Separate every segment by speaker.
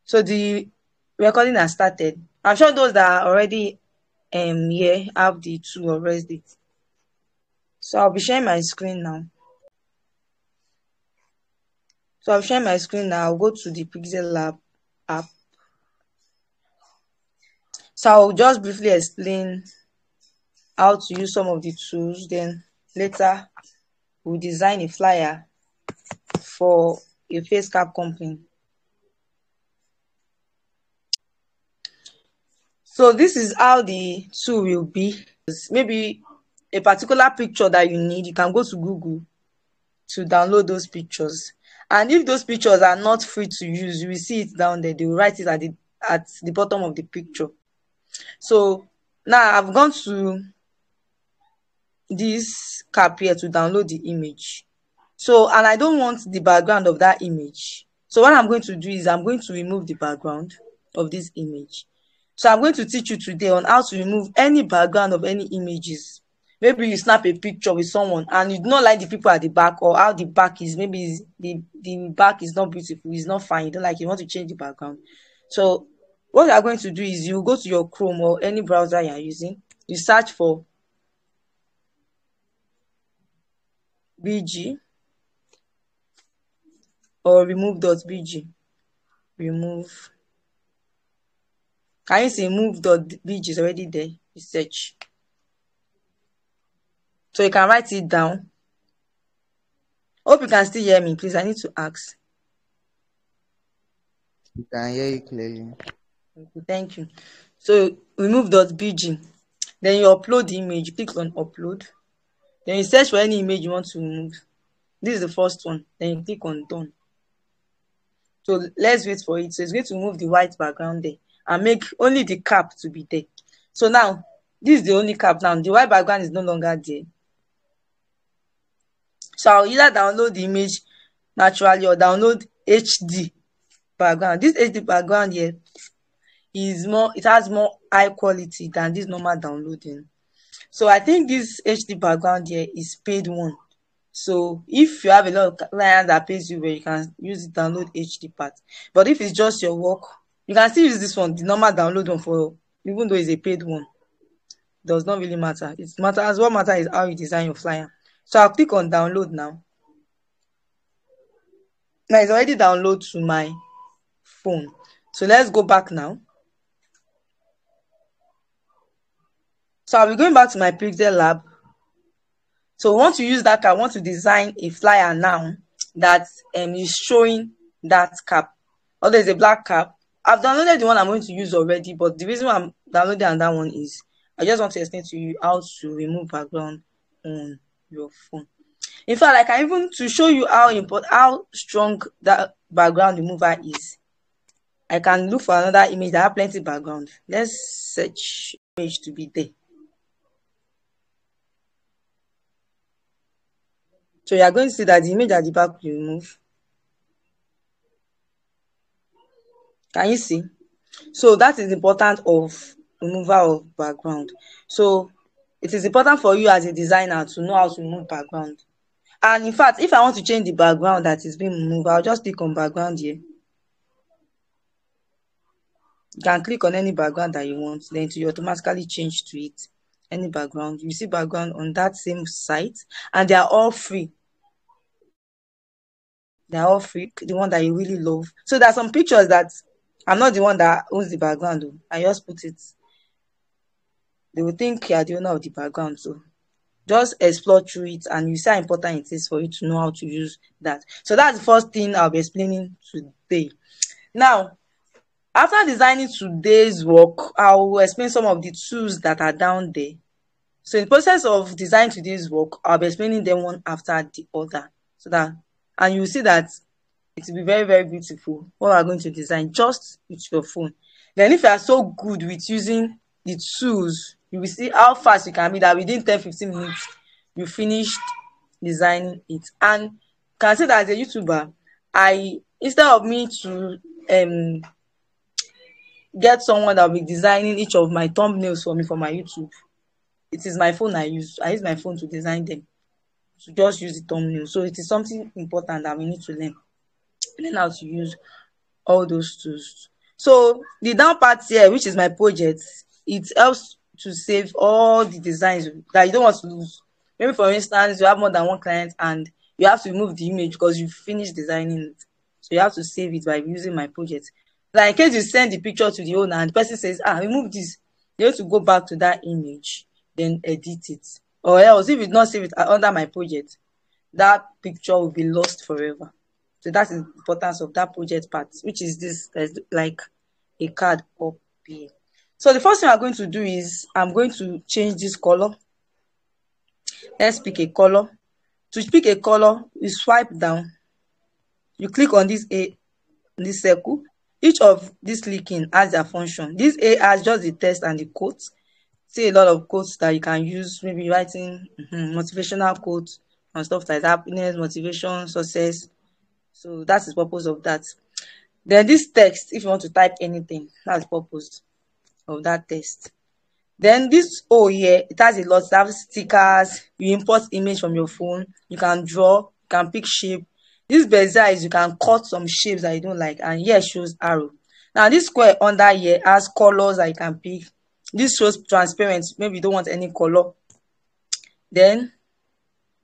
Speaker 1: So the recording has started. I'm sure those that are already here have the tool already. So I'll be sharing my screen now. So I'll share my screen now. I'll go to the Pixel Lab app. So I'll just briefly explain how to use some of the tools. Then later we'll design a flyer for a face cap company. So this is how the tool will be. Maybe a particular picture that you need, you can go to Google to download those pictures. And if those pictures are not free to use, you will see it down there. They will write it at the bottom of the picture. So now I've gone to this cap here to download the image. So, and I don't want the background of that image. So what I'm going to do is I'm going to remove the background of this image. So I'm going to teach you today on how to remove any background of any images. Maybe you snap a picture with someone and you do not like the people at the back, or how the back is, maybe the back is not beautiful, it's not fine, you don't like it, you want to change the background. So what you are going to do is you go to your Chrome or any browser you are using, you search for BG or remove.bg. Remove. Can you see remove.bg is already there? You search. So you can write it down. Hope you can still hear me, please. I need to ask.
Speaker 2: You can hear you clearly.
Speaker 1: Okay, thank you. So remove.bg. Then you upload the image. Click on upload. Then you search for any image you want to remove. This is the first one. Then you click on done. So let's wait for it. So it's going to remove the white background there and make only the cap to be there. So now this is the only cap now. The white background is no longer there. So I'll either download the image naturally or download HD background. This HD background here is more, it has more high quality than this normal downloading. So I think this HD background here is paid one. So if you have a lot of clients that pays you, where you can use the download HD part. But if it's just your work, you can still use this one, the normal download one, for even though it's a paid one. It does not really matter. It matters. What matters is how you design your flyer. So I'll click on download now. Now it's already downloaded to my phone. So let's go back now. So I'll be going back to my Pixel Lab. So once you use that cap, I want to design a flyer now that is showing that cap. Or there's a black cap. I've downloaded the one I'm going to use already, but the reason why I'm downloading that one is I just want to explain to you how to remove background on your phone. In fact, I can even to show you how strong that background remover is. I can look for another image that have plenty background. Let's search image to be there. So you are going to see that the image at the back will remove. Can you see? So that is important of removal of background. So it is important for you as a designer to know how to remove background. And in fact, if I want to change the background that is being removed, I'll just click on background here. You can click on any background that you want, then it will automatically change to it. Any background. You see background on that same site, and they are all free. They are all free, the one that you really love. So there are some pictures that I'm not the one that owns the background, though. I just put it. They will think you are the owner of the background. So just explore through it and you see how important it is for you to know how to use that. So that's the first thing I'll be explaining today. Now, after designing today's work, I'll explain some of the tools that are down there. So in the process of designing today's work, I'll be explaining them one after the other. So that, and you'll see that it will be very, very beautiful what we're going to design just with your phone. Then if you are so good with using the tools, you will see how fast you can be, that within 10-15 minutes you finished designing it. And you can see that as a YouTuber, instead of me to get someone that will be designing each of my thumbnails for me for my YouTube, it is my phone I use my phone to design them, to just use the thumbnail. So it is something important that we need to learn how to use all those tools. So the down part here, which is my project, it helps to save all the designs that you don't want to lose. Maybe for instance, you have more than one client and you have to remove the image because you finished designing it. So you have to save it by using my project. Like in case you send the picture to the owner and the person says, remove this, you have to go back to that image, then edit it. Or else if you not save it under my project, that picture will be lost forever. So that's the importance of that project part, which is this like a card up here. So the first thing I'm going to do is I'm going to change this color. Let's pick a color. To pick a color, you swipe down. You click on this circle. Each of this clicking has their function. This A has just the text and the quotes. See a lot of quotes that you can use, maybe writing motivational quotes and stuff like that, happiness, motivation, success. So that's the purpose of that. Then this text, if you want to type anything, that's the purpose of that text. Then this O here, it has a lot. It has stickers. You import image from your phone. You can draw. You can pick shape. This bezier is you can cut some shapes that you don't like, and here shows arrow. Now this square under here has colors that you can pick. This shows transparent. Maybe you don't want any color. Then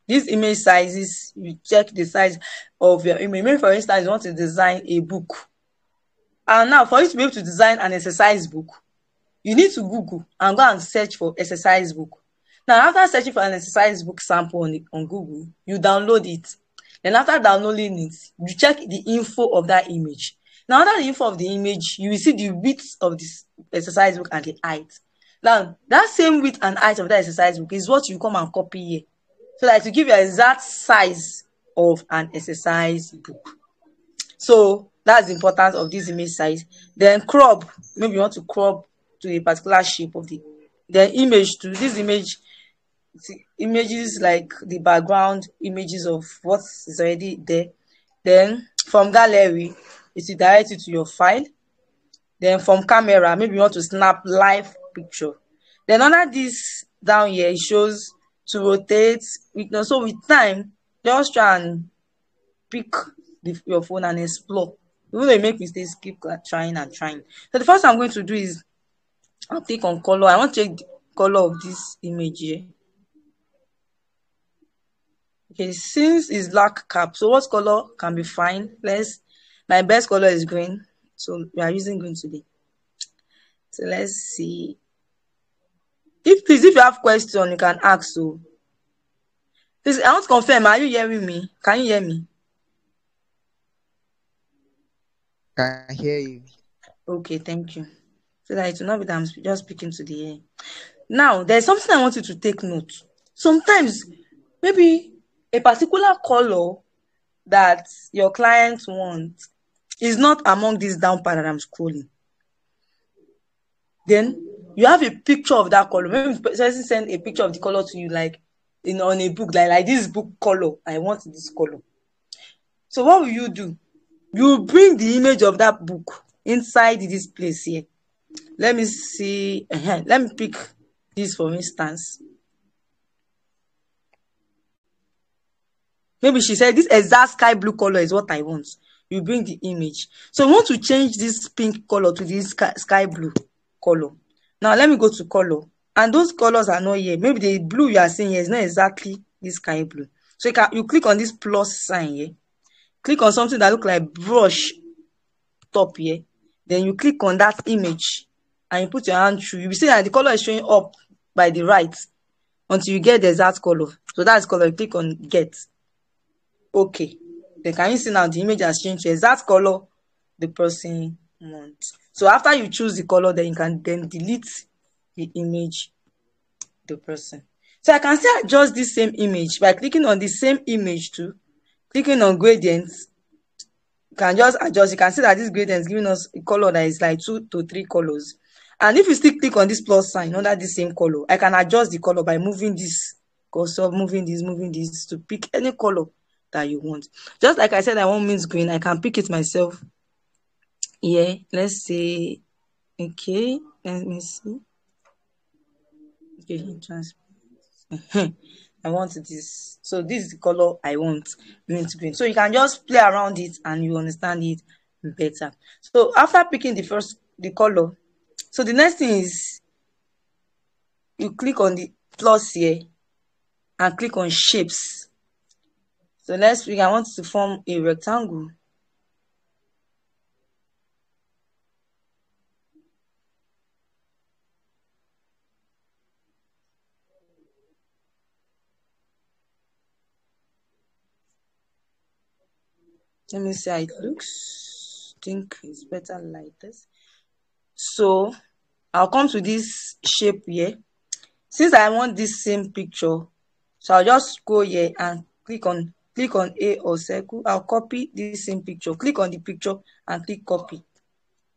Speaker 1: these image sizes, you check the size of your image. Maybe for instance, you want to design a book. And now for you to be able to design an exercise book, you need to Google and go and search for exercise book. Now, after searching for an exercise book sample on Google, you download it. Then after downloading it, you check the info of that image. Now, under the info of the image, you will see the width of this exercise book and the height. Now, that same width and height of that exercise book is what you come and copy here. So that to give you an exact size of an exercise book. So that's the importance of this image size. Then crop, maybe you want to crop to a particular shape of the image. To this image, images like the background images of what is already there. Then from gallery, it will direct you to your file. Then from camera, maybe you want to snap live picture. Then under this down here, it shows to rotate. So with time, just try and pick your phone and explore. Even though you make mistakes, keep trying and trying. So the first thing I'm going to do is I'll click on color. I want to check the color of this image here. Okay, since it's black cap, so what color can be fine? My best color is green, so we are using green today. So let's see. If you have question, you can ask. So please, I want to confirm. Are you hearing me? Can you hear me?
Speaker 2: Can hear you.
Speaker 1: Okay, thank you. So that it will not be that I'm just speaking to the air. Now, there's something I want you to take note. Sometimes, maybe a particular color that your clients want is not among these down part that I'm scrolling. Then you have a picture of that color. Maybe the person send a picture of the color to you, like on a book, like this book color. I want this color. So what will you do? You bring the image of that book inside this place here. Let me see. Let me pick this for instance. Maybe she said this exact sky blue color is what I want. You bring the image. So we want to change this pink color to this sky blue color. Now let me go to color. And those colors are not here. Maybe the blue you are seeing here is not exactly this sky blue. So you click on this plus sign here. Click on something that looks like brush top here. Then you click on that image and you put your hand through. You will see that the color is showing up by the right until you get the exact color. So that's color. You click on get. Okay. Then can you see now the image has changed to exact color the person wants. So after you choose the color, then you can then delete the image the person. So I can still adjust this same image by clicking on the same image too. Clicking on gradients, you can just adjust. You can see that this gradient is giving us a color that is like 2 to 3 colors. And if you still click on this plus sign under the same color, I can adjust the color by moving this cursor, moving this to pick any color that you want. Just like I said, I want mint green. I can pick it myself. Yeah, let's say, okay, let me see. Okay, transparent. I want this. So this is the color I want, mint green. So you can just play around it and you understand it better. So after picking the color, so the next thing is you click on the plus here and click on shapes. So next week I want to form a rectangle. Let me see how it looks. I think it's better like this. So I'll come to this shape here. Since I want this same picture, so I'll just go here and click on A or circle. I'll copy this same picture. Click on the picture and click copy.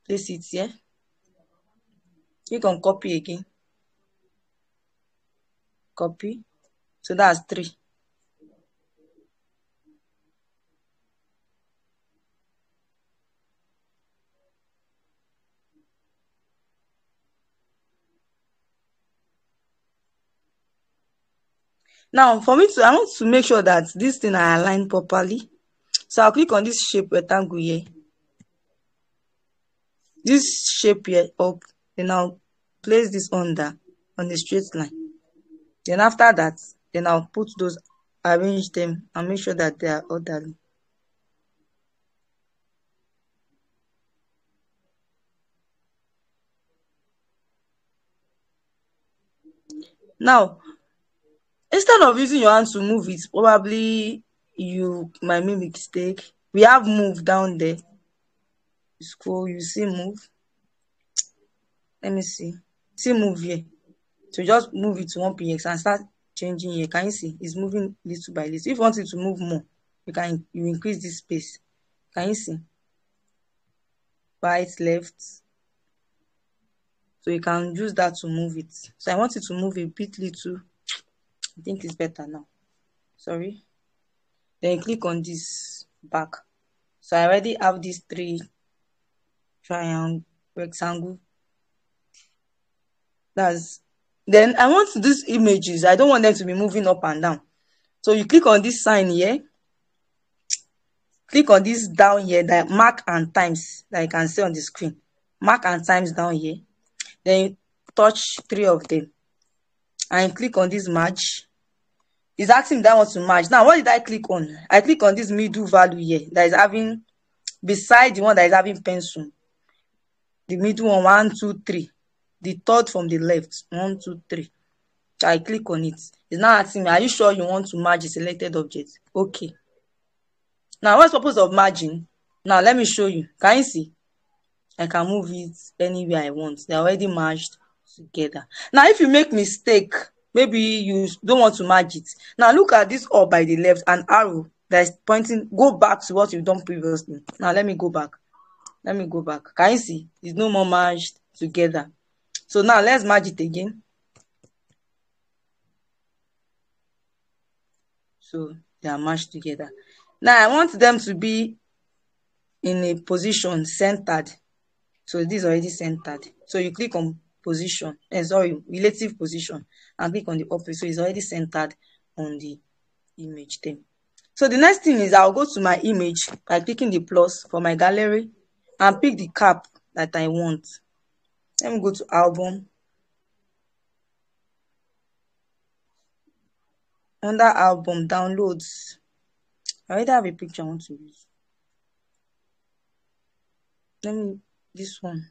Speaker 1: Place it here. Click on copy again. Copy. So that's 3. Now, I want to make sure that this thing are aligned properly. So I'll click on this shape rectangle here. This shape here up. Then I'll place this under on the straight line. Then after that, then I'll put those, arrange them and make sure that they are orderly. Now, instead of using your hand to move it, probably you might make a mistake. We have move down there. You scroll, you see move. Let me see. See move here. So just move it to 1px and start changing here. Can you see? It's moving little by little. If you want it to move more, you increase this space. Can you see? Right, left. So you can use that to move it. So I want it to move a bit little. I think it's better now. Sorry. Then click on this back. So I already have these 3 triangle rectangle. Then I want these images. I don't want them to be moving up and down. So you click on this sign here. Click on this down here, that mark and times that you can see on the screen. Mark and times down here. Then you touch 3 of them. And click on this merge. It's asking me that I want to merge. Now, what did I click on? I click on this middle value here that is having, beside the one that is having pencil. The middle one, 1, 2, 3. The third from the left, 1, 2, 3. So I click on it. It's now asking me, are you sure you want to merge a selected object? Okay. Now, what's the purpose of merging? Now, let me show you. Can you see? I can move it anywhere I want. They're already merged together. Now, if you make mistake, maybe you don't want to merge it. Now, look at this up by the left, an arrow that is pointing, go back to what you've done previously. Now, let me go back. Let me go back. Can you see? It's no more merged together. So now, let's merge it again. So they are merged together. Now I want them to be in a position centered. So this is already centered. So you click on position, relative position, and click on the opposite. So it's already centered on the image then. So the next thing is I'll go to my image by clicking the plus for my gallery and pick the cap that I want. Let me go to album. Under album, downloads. I already have a picture I want to use. This one.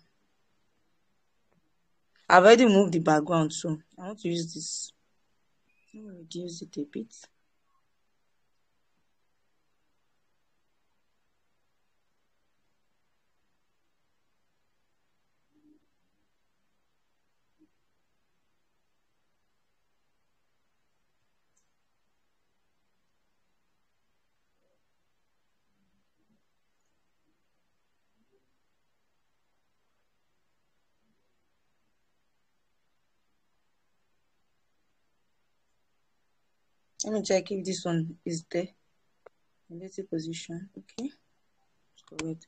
Speaker 1: I've already moved the background, so I want to use this. Let me reduce it a bit. Let me check if this one is there. Relative position. Okay. Correct.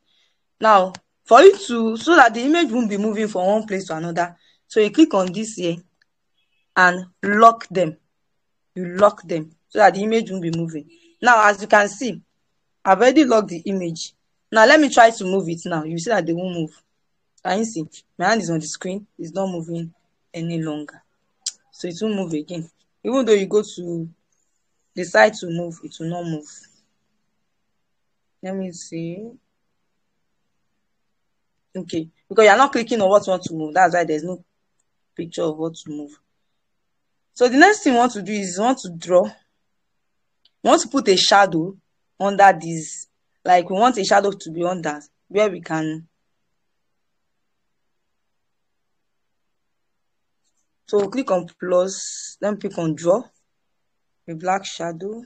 Speaker 1: Now, for you to, so that the image won't be moving from one place to another, so you click on this here and lock them. You lock them so that the image won't be moving. Now, as you can see, I've already locked the image. Now let me try to move it now. You see that they won't move. Can you see? My hand is on the screen. It's not moving any longer. So it won't move again. Even though you go to decide to move, it will not move. Let me see. Okay. Because you're not clicking on what you want to move. That's why there's no picture of what to move. So the next thing you want to do is you want to draw. You want to put a shadow under this. Like we want a shadow to be under where we can. So we'll click on plus. Then click on draw. A black shadow.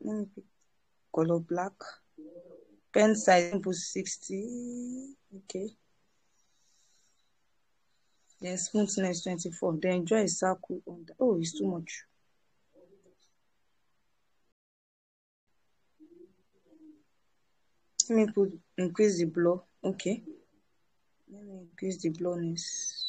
Speaker 1: Let me pick color black. Pen size put 60. Okay. Then smoothness 24. Then draw a circle on that. Oh, it's too much. Let me increase the blur. Okay. Let me increase the blurriness.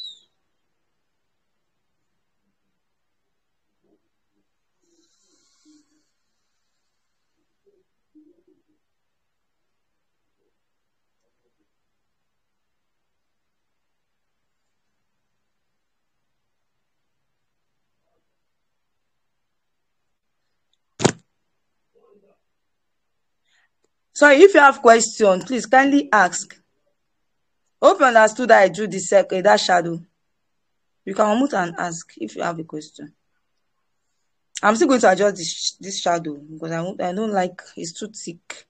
Speaker 1: Sorry, if you have question, please kindly ask. Hope you understood that I drew the circle, that shadow. You can unmute and ask if you have a question. I'm still going to adjust this shadow because I don't like it's too thick.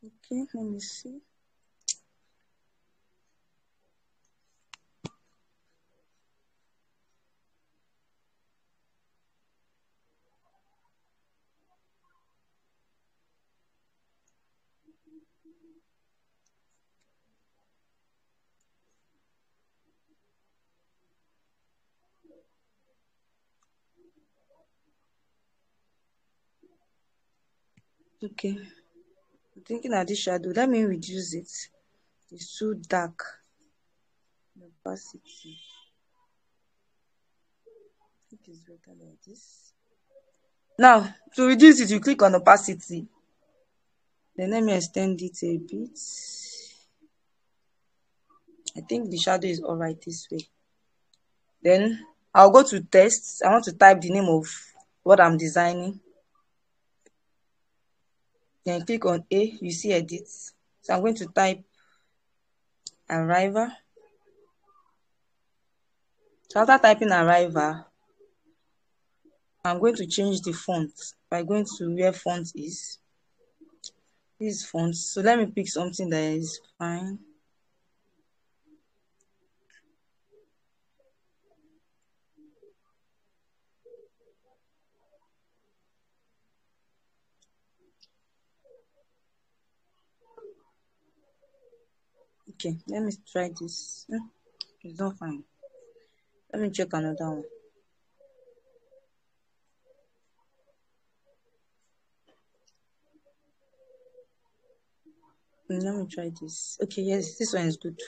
Speaker 1: Okay, let me see. Okay, I'm thinking of this shadow. Let me reduce it. It's too dark. The opacity. I think it's better like this. Now, to reduce it, you click on opacity. Then let me extend it a bit. I think the shadow is alright this way. Then I'll go to text. I want to type the name of what I'm designing. Then click on A, you see edit. So I'm going to type arrival. So after typing arrival, I'm going to change the font by going to where font is. This font. So let me pick something that is fine. Okay, let me try this. It's not fine. Let me check another one. Let me try this. Okay, yes, this one is good.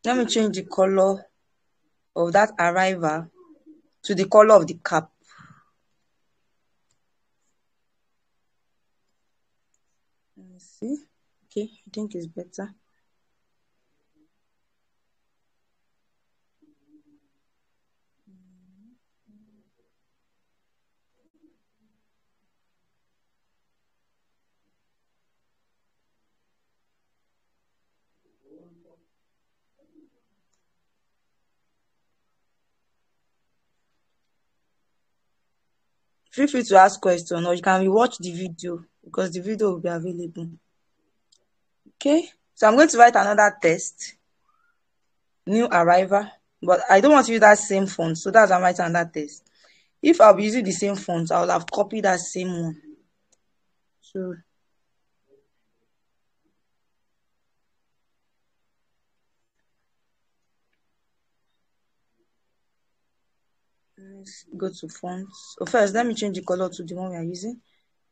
Speaker 1: Let me change the color of that arrival to the color of the cap. Let me see. Okay, I think it's better. Feel free to ask questions or you can rewatch the video because the video will be available. Okay, so I'm going to write another test. New arrival, but I don't want to use that same font, so that's why I'm writing another test. If I'll be using the same font, I will have copied that same one. So let's go to fonts. So first, let me change the color to the one we are using.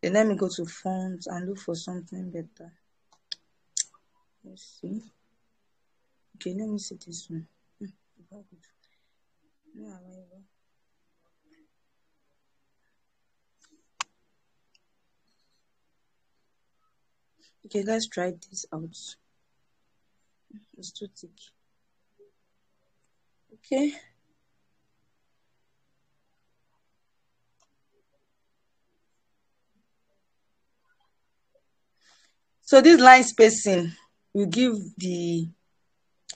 Speaker 1: Then let me go to font and look for something better. Let's see. Okay, let me see this one. Okay, let's try this out. It's too thick. Okay. So this line spacing will give the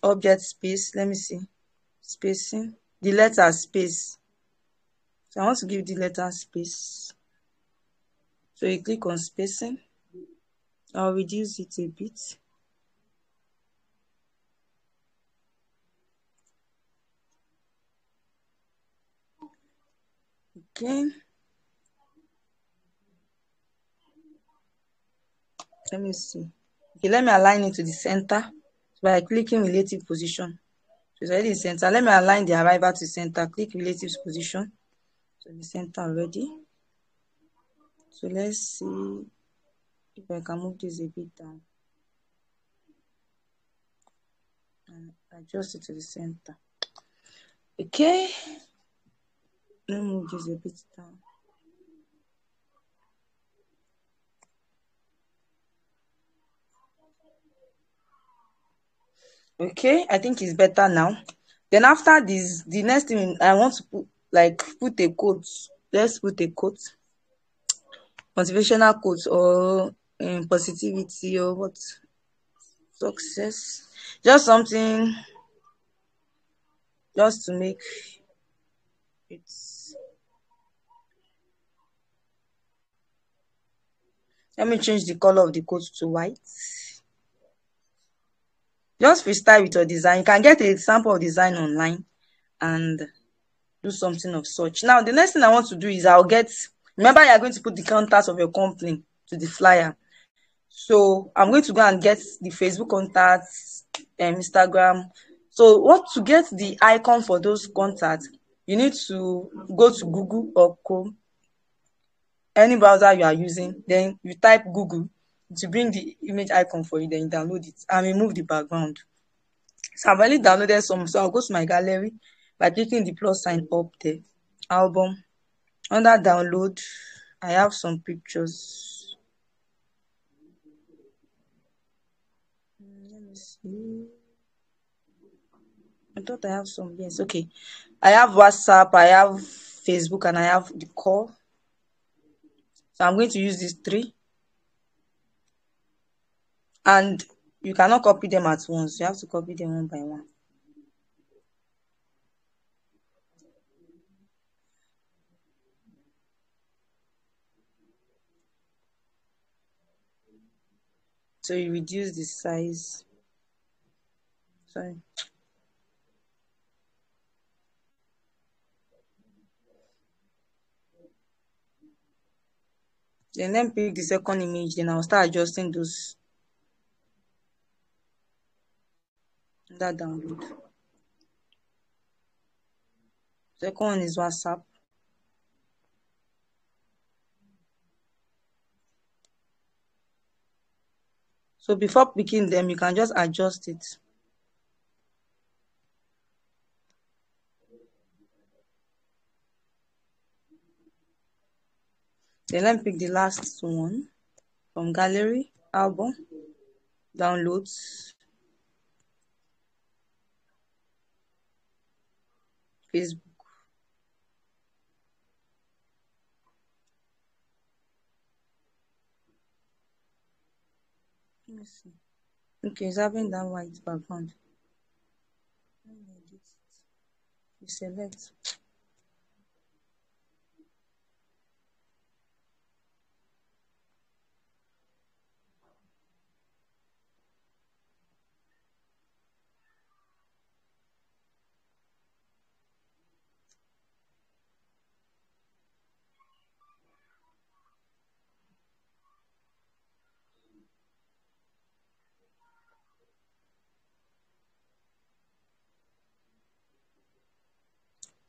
Speaker 1: object space. Let me see. Spacing. The letter space. So I want to give the letter space. So you click on spacing. I'll reduce it a bit. Okay. Let me see. Okay, let me align it to the center by clicking relative position. So it's already in center. Let me align the arrival to center. Click relative position. So the center already. So let's see if I can move this a bit down and adjust it to the center. Okay. Let me move this a bit down. Okay, I think it's better now. Then after this, the next thing I want to put a quote. Let's put a quote. Motivational quote or positivity or what? Success. Just something just to make it. Let me change the color of the quote to white. Just freestyle with your design. You can get a sample of design online and do something of such. Now, the next thing I want to do is remember you are going to put the contacts of your company to the flyer. So I'm going to go and get the Facebook contacts and Instagram. So to get the icon for those contacts, you need to go to Google or Chrome, any browser you are using, then you type Google to bring the image icon for you, then you download it and remove the background. So I've already downloaded some, so I'll go to my gallery by clicking the plus sign up there. Album. Under download, I have some pictures. Let me see. I thought I have some. Yes, okay. I have WhatsApp, I have Facebook, and I have the call. So I'm going to use these three. And you cannot copy them at once. You have to copy them one by one. So you reduce the size. Sorry. Then pick the second image. Then I'll start adjusting those. That download. Second one is WhatsApp. So before picking them, you can just adjust it. Then let me pick the last one from gallery, album, downloads, Facebook. Let me see. Okay, it's having that white background. Let me edit it. You select.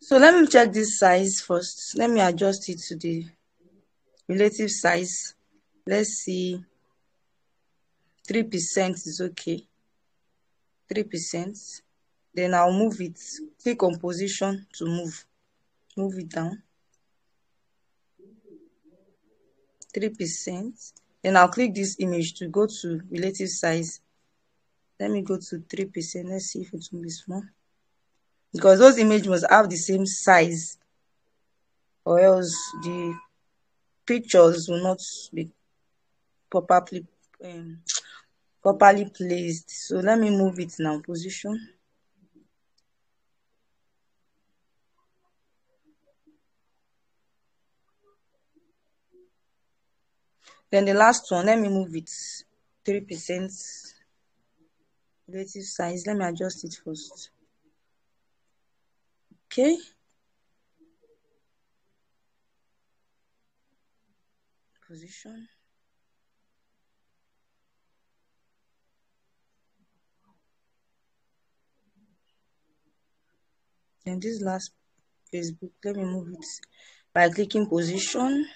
Speaker 1: So let me check this size first. Let me adjust it to the relative size. Let's see, 3% is okay. 3%. Then I'll move it. Click on position to move. Move it down. 3%. Then I'll click this image to go to relative size. Let me go to 3%. Let's see if it will be small. Because those images must have the same size, or else the pictures will not be properly placed. So let me move it now. Position. Then the last one, let me move it 3% relative size. Let me adjust it first. Okay. Position. Then this last Facebook, let me move it by clicking position.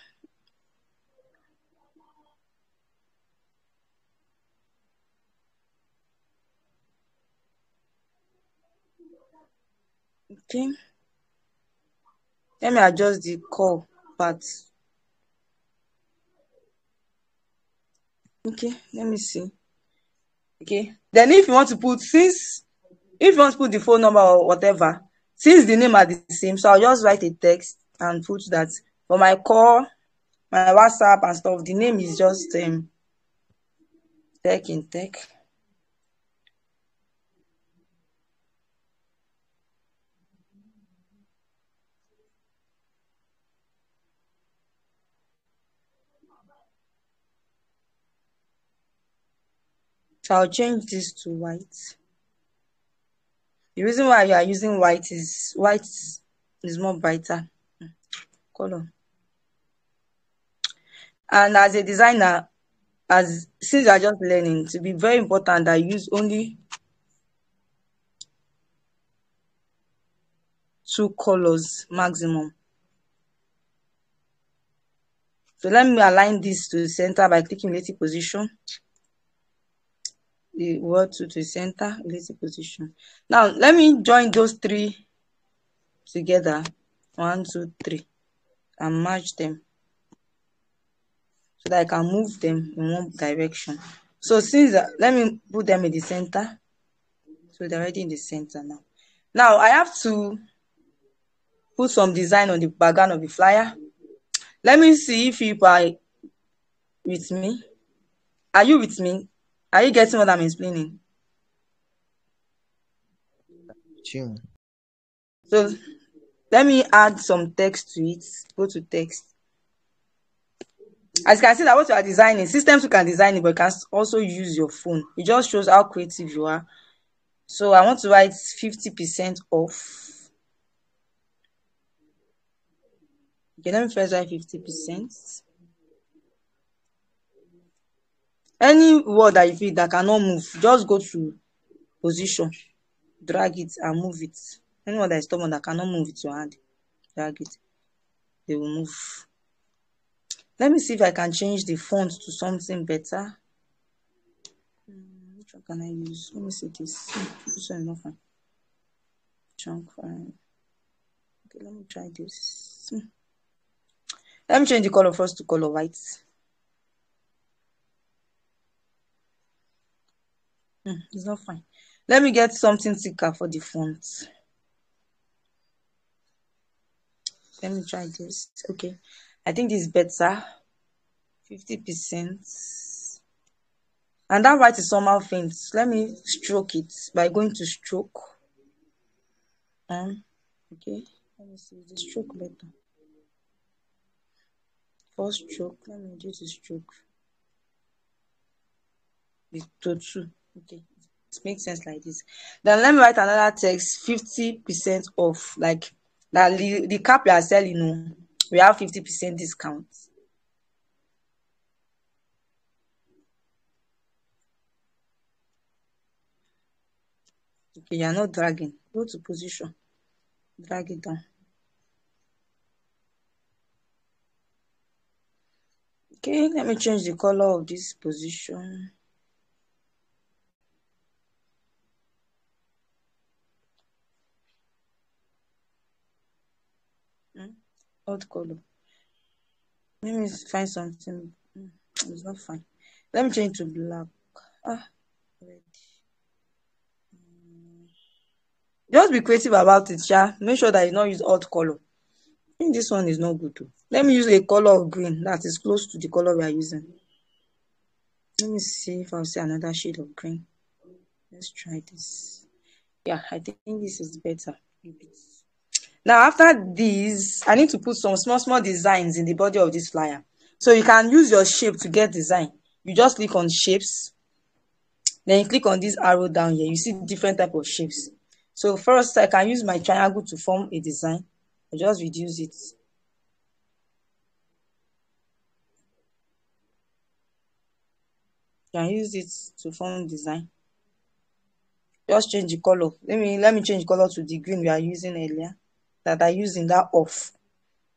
Speaker 1: Okay. Let me adjust the core part. Okay, let me see. Okay. Then if you want to put the phone number or whatever, since the name are the same, so I'll just write a text and put that for my call, my WhatsApp and stuff. The name is just Tech in Tech. So I'll change this to white. The reason why you are using white is more brighter color. And as a designer, since you are just learning, to be very important that you use only 2 colors maximum. So let me align this to the center by clicking relative position. The word to the center, relative position. Now let me join those 3 together. 1, 2, 3, and merge them so that I can move them in one direction. So since let me put them in the center. So they're already in the center now. Now I have to put some design on the background of the flyer. Let me see if you are with me. Are you with me? Are you getting what I'm explaining?
Speaker 2: Sure.
Speaker 1: So let me add some text to it. Go to text. As you can see that what you are designing, systems you can design it, but you can also use your phone. It just shows how creative you are. So I want to write 50% off. Okay, let me first write 50%. Any word that you feel that cannot move, just go to position, drag it and move it. Anyone that is stubborn that cannot move with your hand, drag it, they will move. Let me see if I can change the font to something better. Which one can I use? Let me see this. This one is not fine. Chunk fine. Okay, let me try this. Let me change the color first to color white. It's not fine. Let me get something thicker for the font. Let me try this. Okay, I think this is better. 50%. And that white is somehow faint. Let me stroke it by going to stroke. Okay, let me see the stroke better. First stroke, let me do the stroke. To 2. Okay, it makes sense like this. Then let me write another text, 50% off. Like that the cap we are selling, we have 50% discount. Okay, you're not dragging. Go to position. Drag it down. Okay, let me change the color of this position. Old color. Let me find something. It's not fine. Let me change to black. Red. Just be creative about it, Sha. Make sure that you don't use odd color. I think this one is not good too. Let me use a color of green that is close to the color we are using. Let me see if I'll see another shade of green. Let's try this. Yeah, I think this is better. Now, after this, I need to put some small designs in the body of this flyer. So you can use your shape to get design. You just click on shapes. Then you click on this arrow down here. You see different type of shapes. So first, I can use my triangle to form a design. I just reduce it. You can use it to form design. Just change the color. Let me change the color to the green we are using earlier, that I used in that off,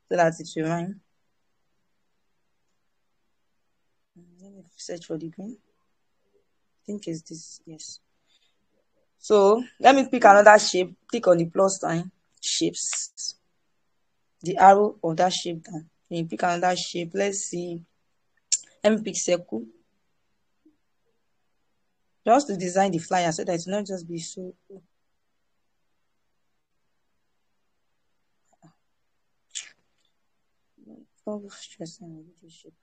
Speaker 1: so that it will rhyme. Let me search for the green. I think it's this. Yes. So let me pick another shape. Click on the plus sign, shapes, the arrow of that shape down. Then pick another shape. Let's see. Let me pick circle. Just to design the flyer so that it will not just be so. Stressing the shape.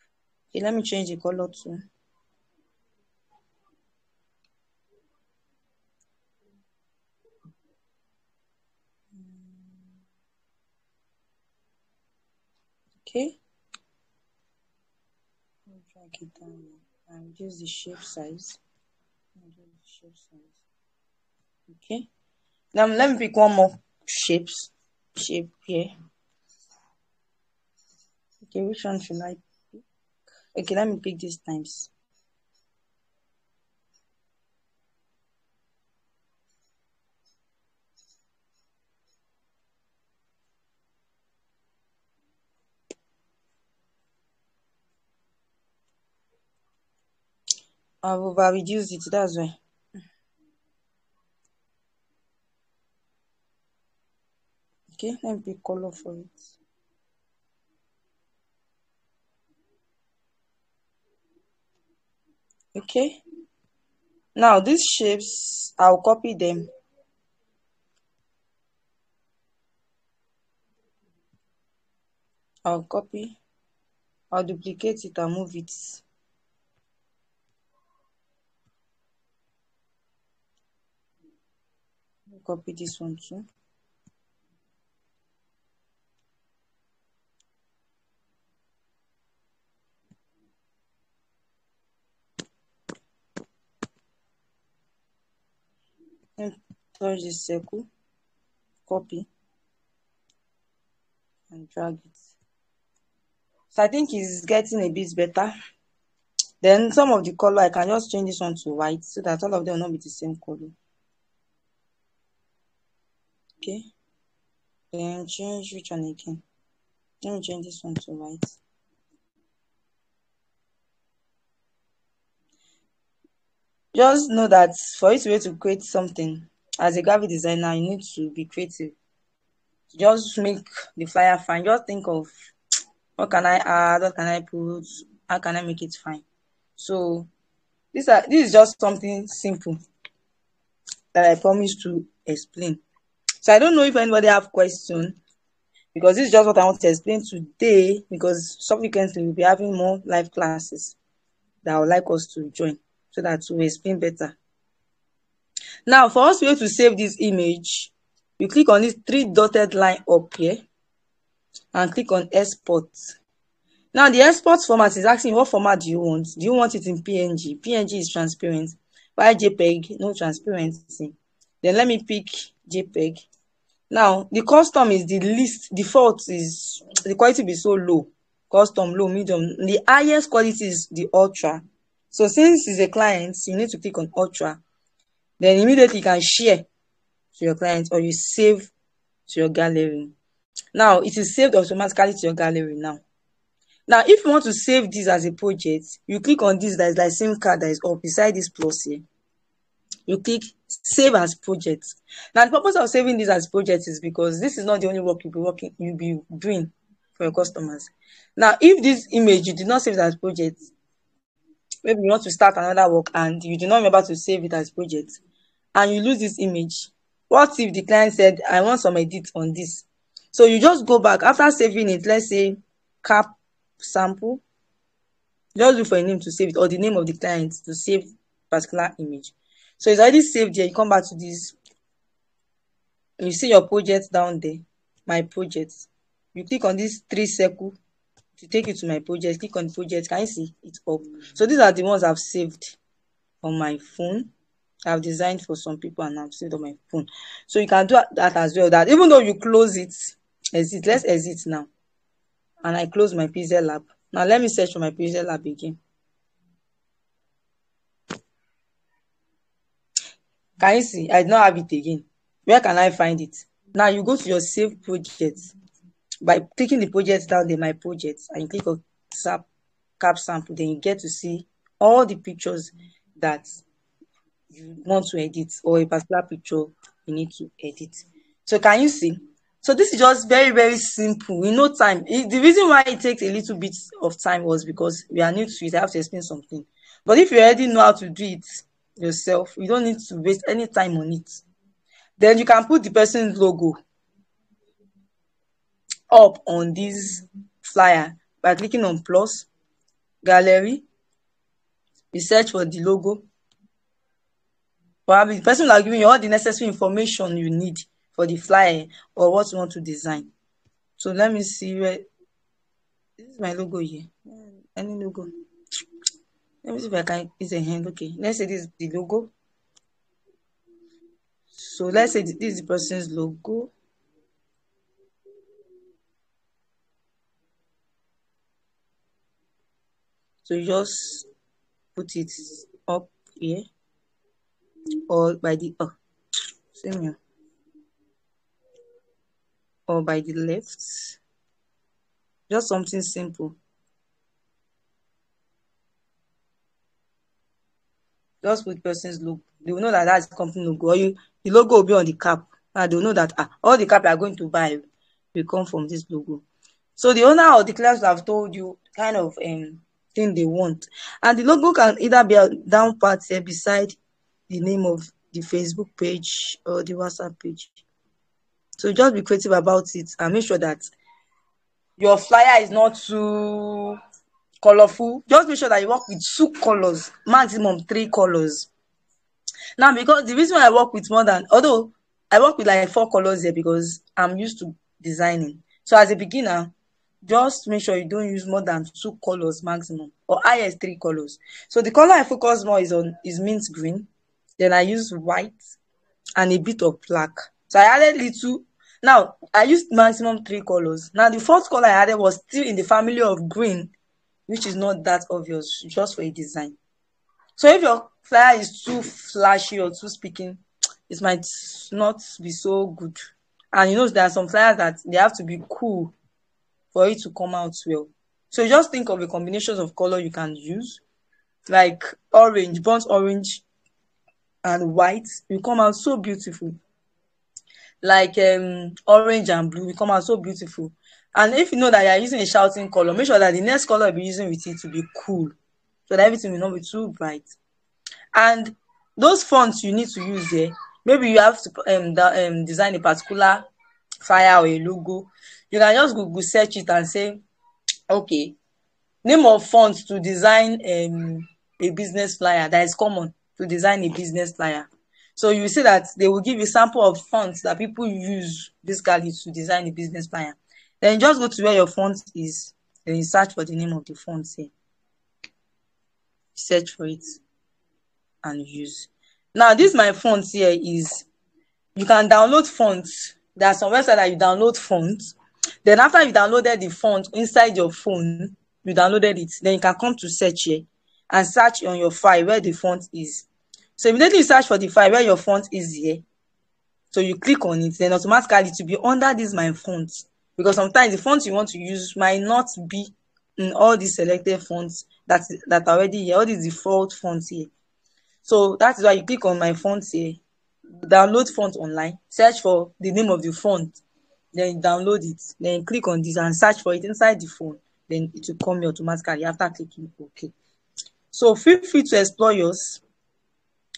Speaker 1: Okay, let me change the color too. Okay. I'll drag it down and reduce the shape size. Okay. Now let me pick one more shape here. Okay, which one should I pick? Okay, let me pick this times. I've over reduced it, that's why. Okay, let me pick color for it. Okay. Now these shapes, I'll copy them. I'll duplicate it and move it. Copy this one too. And touch this circle, copy, and drag it. So I think it's getting a bit better. Then some of the color, I can just change this one to white so that all of them will not be the same color. Okay. Then change which one again? Let me change this one to white. Just know that for you to be able to create something as a graphic designer, you need to be creative. Just make the flyer fine. Just think of what can I add, what can I put, how can I make it fine. So this is just something simple that I promise to explain. So I don't know if anybody have question, because this is just what I want to explain today, because subsequently we'll be having more live classes that I would like us to join so that we'll explain better. Now, for us to be able to save this image, you click on this 3 dotted line up here and click on export. Now, the export format is asking what format do you want? Do you want it in PNG? PNG is transparent, while JPEG, no transparency. Then let me pick JPEG. Now, the custom is the least, default is the quality be so low. Custom, low, medium. The highest quality is the ultra. So since it's a client, you need to click on ultra. Then immediately you can share to your client or you save to your gallery. Now, it is saved automatically to your gallery now. Now, if you want to save this as a project, you click on this that is like SIM card that is up beside this plus here. You click save as project. Now, the purpose of saving this as project is because this is not the only work you'll be doing for your customers. Now, if this image you did not save it as project, maybe you want to start another work and you do not remember to save it as project, and you lose this image, what if the client said, I want some edit on this? So you just go back after saving it, let's say cap sample, just look for a name to save it or the name of the client to save particular image. So it's already saved here. You come back to this, you see your project down there, my project. You click on this 3 circle to take you to my project. Click on the project. Can you see it's up? So these are the ones I've saved on my phone. I've designed for some people and I've saved on my phone. So you can do that as well. That even though you close it, exit. Let's exit now. And I close my Pixel Lab. Now let me search for my Pixel Lab again. Can you see? I do not have it again. Where can I find it? Now you go to your save project by clicking the project down there, my projects, and you click on cap sample. Then you get to see all the pictures that you want to edit or a particular picture you need to edit. So can you see? So this is just very, very simple. In no time. The reason why it takes a little bit of time was because we are new to it. I have to explain something. But if you already know how to do it yourself, you don't need to waste any time on it. Then you can put the person's logo up on this flyer by clicking on plus, gallery, you search for the logo. Probably the person will give you all the necessary information you need for the flyer or what you want to design. So let me see where this is my logo here. Any logo. Let me see if I can use a hand. Okay, let's say this is the logo. So let's say this is the person's logo. So you just put it up here or by the same here or by the left. Just something simple. Just put person's logo. They will know that that's the company logo. Or the logo will be on the cap. And they will know that all the cap you are going to buy will come from this logo. So the owner or the class will have told you kind of thing they want. And the logo can either be a down part here beside the name of the Facebook page or the WhatsApp page. So just be creative about it and make sure that your flyer is not too colorful. Just make sure that you work with 2 colors, maximum 3 colors. Now, because the reason why I work with although I work with like 4 colors here because I'm used to designing. So as a beginner, just make sure you don't use more than 2 colors maximum, or highest 3 colors. So the color I focus more is mint green. Then I use white and a bit of black. So I added little. Now I used maximum 3 colors. Now the 4th color I added was still in the family of green, which is not that obvious, just for a design. So if your flyer is too flashy or too speaking, it might not be so good. And you know there are some flyers that they have to be cool for it to come out well. So you just think of the combinations of color you can use, like orange, burnt orange and white will come out so beautiful. Like orange and blue will come out so beautiful. And if you know that you are using a shouting color, make sure that the next color you'll be using with it to be cool, so that everything will not be too bright. And those fonts you need to use there, maybe you have to design a particular flyer or a logo. You can just Google search it and say, okay, name of fonts to design a business flyer that is common to design a business flyer. So you see that they will give you a sample of fonts that people use basically to design a business flyer. Then you just go to where your font is, then you search for the name of the font here. Search for it and use. Now this my font here is, you can download fonts. There are some websites that you download fonts. Then after you downloaded the font inside your phone, you downloaded it, then you can come to search here and search on your file where the font is. So immediately you search for the file where your font is here. So you click on it, then automatically it will be under this my font. Because sometimes the font you want to use might not be in all these selected fonts that are already here, all these default fonts here. So that is why you click on my fonts here, download font online, search for the name of the font, then download it, then click on this and search for it inside the phone. Then it will come here automatically after clicking OK. So feel free to explore yours.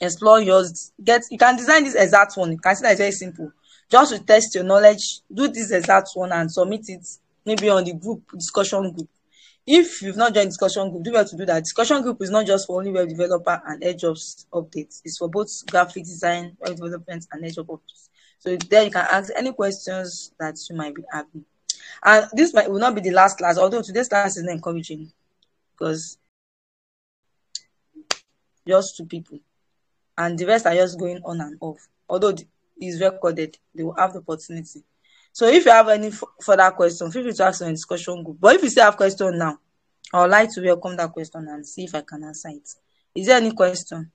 Speaker 1: You can design this exact one. You can see that it's very simple. Just to test your knowledge, do this exact one and submit it maybe on the discussion group. If you've not joined discussion group, do well to do that. Discussion group is not just for only web developer and edge jobs updates. It's for both graphic design, web development, and edge job updates. So there you can ask any questions that you might be having. And this will not be the last class, although today's class is not encouraging because just 2 people. And the rest are just going on and off. Although it's recorded, they will have the opportunity. So if you have any further questions, feel free to ask in the discussion group. But if you still have question now, I would like to welcome that question and see if I can answer it. Is there any question?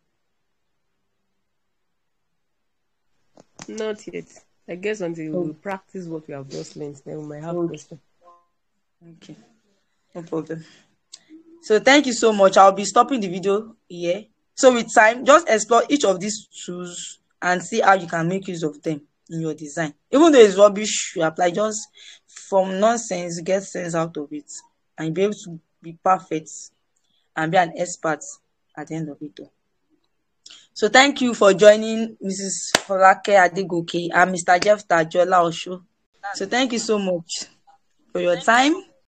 Speaker 3: Not yet. I guess until we practice what we have just learned, then we might have question.
Speaker 1: Okay, no problem. So thank you so much. I'll be stopping the video here. So with time, just explore each of these tools and see how you can make use of them in your design. Even though it's rubbish, you apply just from nonsense, get sense out of it, and you'll be able to be perfect and be an expert at the end of it all. So thank you for joining Mrs. Folake Adegoke and Mr. Jeff Tajola Osho. So thank you so much for your time.